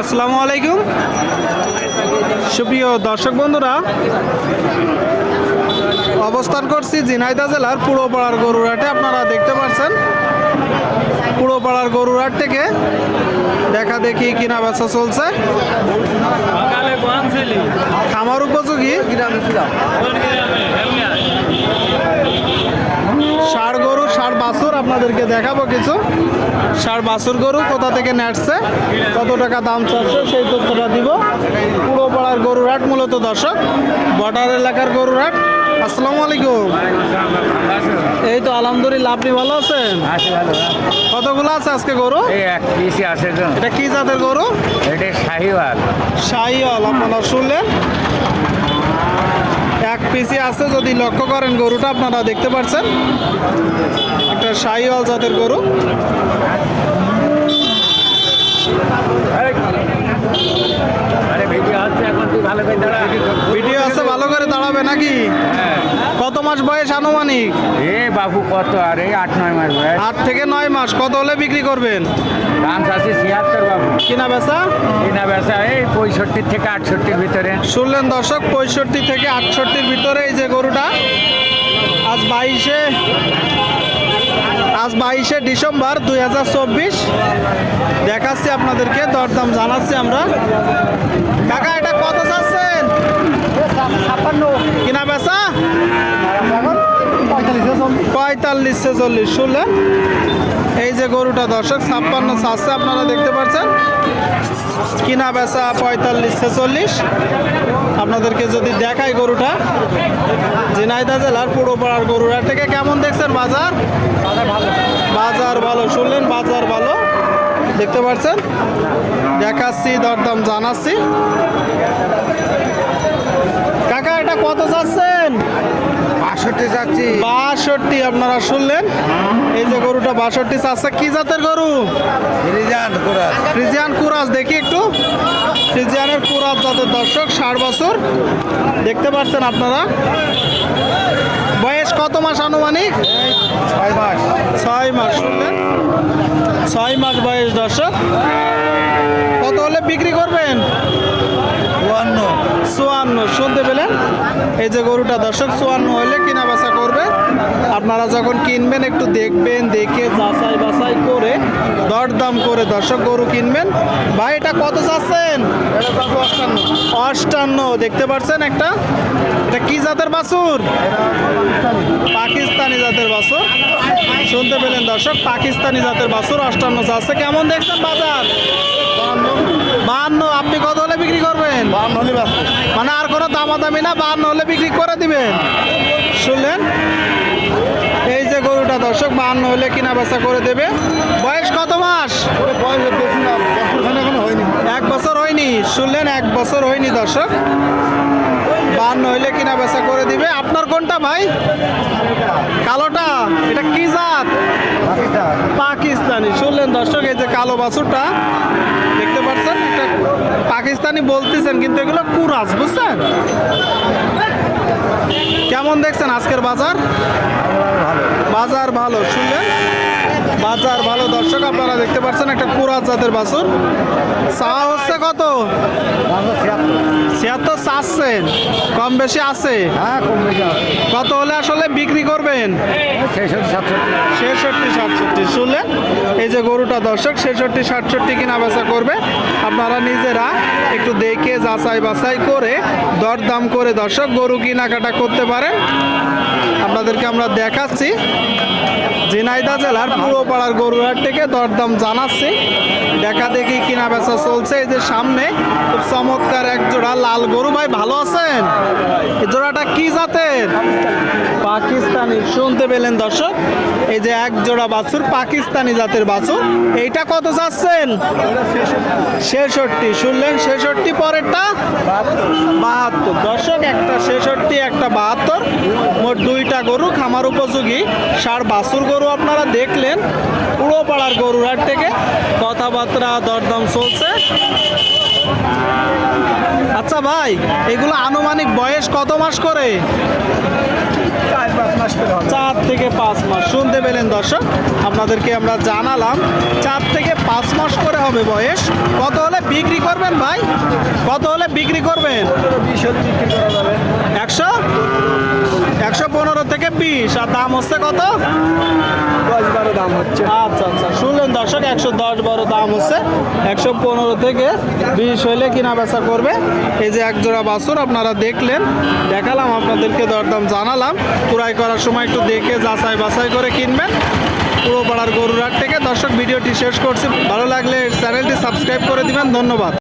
আসসালামু আলাইকুম সুপ্রিয় দর্শক বন্ধুরা, অবস্থান করছি ঝিনাইদহ জেলার পুরোপাড়ার গরুরহাটে। আপনারা দেখতে পাচ্ছেন পুরোপাড়ার গরুরহাট থেকে দেখা দেখি কিনা বেচা চলছে। খামার উপযোগী ষাড় গরু, ষাড় বাছুর আপনাদেরকে দেখাবো। কিছু ষাড় বাছুর গরু কোথা থেকে নেটছে, কত টাকা দাম চাচ্ছে সেই তথ্যটা দিব। পুরোপাড়ার গরুরহাট মূলত দর্শক বর্ডার এলাকার গরুরহাট। আসসালামু আলাইকুম। এই তো আলহামদুলিল্লাহ, আপনি ভালো আছেন? কতগুলো আছে আজকে গরু? এটা কি জাতের গরু? শাহিওয়াল। শাহিওয়াল আপনারা শুনলেন, এক পিসি আছে। যদি লক্ষ্য করেন গরুটা আপনারা দেখতে পাচ্ছেন একটা শাহিওয়াল জাতের গরু। ভিডিও আছে, ভালো করে দাঁড়াবে নাকি? কত মাস বয়স আনুমানিক? বাবু কত? আর 8-9 মাস বয়স। 8 থেকে 9 মাস। কত হলে বিক্রি করবেন? দাম আছে 76 বাবু। কিনা বেচা? কিনা বেচা এই 65 থেকে 68 ভিতরে। শুনলেন দর্শক, 65 থেকে 68 ভিতরে এই যে গরুটা। আজ 22শে ডিসেম্বর 2024 দেখাচ্ছি আপনাদেরকে, দরদাম জানাচ্ছি আমরা। কাকা এটা কত চাচ্ছেন? 56। কিনা বেচা 45-46। শুনলেন এই যে গরুটা দর্শক 56 চাচ্ছে, আপনারা দেখতে পাচ্ছেন। কিনা বেচা 45-46। আপনাদেরকে যদি দেখাই গরুটা, ঝিনাইদহ জেলার পুরোপাড়ার গরুরা থেকে কেমন দেখছেন বাজার? বাজার ভালো। শুনলেন বাজার ভালো, দেখতে পাচ্ছেন। দেখাচ্ছি, দরদাম জানাচ্ছি। কাকা এটা কত চাচ্ছেন? 62 যাচ্ছি। 62 আপনারা শুনলেন, এই যে গরুটা 62 চাচ্ছে। কি জাতের গরু? ফ্রিজিয়ান কুরাস। দেখি একটু ফ্রিজিয়ানের কুরাস জাতের দর্শক, 60 বছর দেখতে পাচ্ছেন আপনারা। বয়স কত মাস আনুমানিক? 6 মাস। 6 মাস। শুনলেন 6 মাস বয়স দর্শক। কত হলে বিক্রি করবেন? 54। শুনতে পেলেন, এই যে গরুটা দর্শক 54 হলে কিনা বেচা করবে। আপনারা যখন কিনবেন একটু দেখবেন, দেখে যাচাই বাছাই করে দরদাম করে দর্শক গরু কিনবেন। ভাই এটা কত চাচ্ছেন? 58। দেখতে পাচ্ছেন একটা, এটা কি জাতের বাছুর? পাকিস্তানি জাতের বাছুর। শুনতে পেলেন দর্শক, পাকিস্তানি জাতের বাছুর 58 চাচ্ছে। কেমন দেখছেন বাজার? 52। আপনি কত হলে বিক্রি করবেন? মানে আর কোনো দামাদামি না, 52 হলে বিক্রি করে দিবেন। শুনলেন এই যে গরুটা দর্শক 52 হলে কিনা বেচা করে দেবে। বয়স কত মাস? 1 বছর হয়নি। শুনলেন 1 বছর হয়নি দর্শক। 52 হইলে কিনা বেচা করে দিবে। আপনার কোনটা ভাই? কালোটা। এটা কি জাত? পাকিস্তানি। শুনলেন দর্শক, এই যে কালো বাছুরটা দেখতে পাচ্ছেন, এটা পাকিস্তানি বলতেছেন কিন্তু এগুলো কুরাস, বুঝছেন? কেমন দেখছেন আজকের বাজার? বাজার ভালো। শুনলেন বাজার ভালো দর্শক, আপনারা দেখতে পাচ্ছেন একটা কুরাস জাতের বাছুর। চা হচ্ছে কত? 76 চাচ্ছেন। কম বেশি আছে? কত হলে আসলে বিক্রি করবেন? 66-67। শুনলেন এই যে গরুটা দর্শক 66-67 কিনা বেচা করবে। আপনারা নিজেরা একটু দেখে যাচাই বাছাই করে দরদাম করে দর্শক গরু কেনাকাটা করতে পারেন। আপনাদেরকে আমরা দেখাচ্ছি ঝিনাইদহ জেলার পুরোপাড়ার গরুরহাট থেকে দরদাম জানাচ্ছি। দেখা দেখি কিনা বেচা চলছে। এই যে সামনে খুব চমৎকার এক জোড়া লাল গরু। ভাই ভালো আছেন? এই জোড়াটা কি জাতের? পাকিস্তানি। শুনতে পেলেন দর্শক, এই যে এক জোড়া বাছুর পাকিস্তানি জাতের বাছুর। এইটা কত চাচ্ছেন? 66। শুনলেন 66। পরেরটা 72। দর্শক একটা 66, একটা 72, মোট 2টা গরু খামার উপযোগী ষাড় বাছুর গরু আপনারা দেখলেন পুরোপাড়ার গরুরহাট থেকে। কথাবার্তা দরদাম চলছে। আচ্ছা ভাই, এগুলো আনুমানিক বয়স কত মাস করে? 4-5 মাস করে হবে। 4 থেকে 5 মাস। শুনতে পেলেন দর্শক, আপনাদেরকে আমরা জানালাম 4 থেকে 5 মাস করে হবে বয়স। কত হলে বিক্রি করবেন ভাই? কত হলে বিক্রি করবেন? 20 হলে বিক্রি করা যাবে। 115 থেকে 20। আর দাম হচ্ছে কত? 10-12 দাম হচ্ছে। আচ্ছা আচ্ছা, শুনলেন দর্শক, 110 বড় দাম হচ্ছে। 115 থেকে 20 হইলে কিনা বেচা করবে। এই যে এক জোড়া বাছুর আপনারা দেখলেন, দেখালাম আপনাদেরকে, দরদাম জানালাম। ক্রয় করার সময় একটু দেখে যাচাই বাছাই করে কিনবেন পুরো পাড়ার গরুর হাট থেকে। দর্শক, ভিডিওটি শেষ করছি। ভালো লাগলে চ্যানেলটি সাবস্ক্রাইব করে দিবেন। ধন্যবাদ।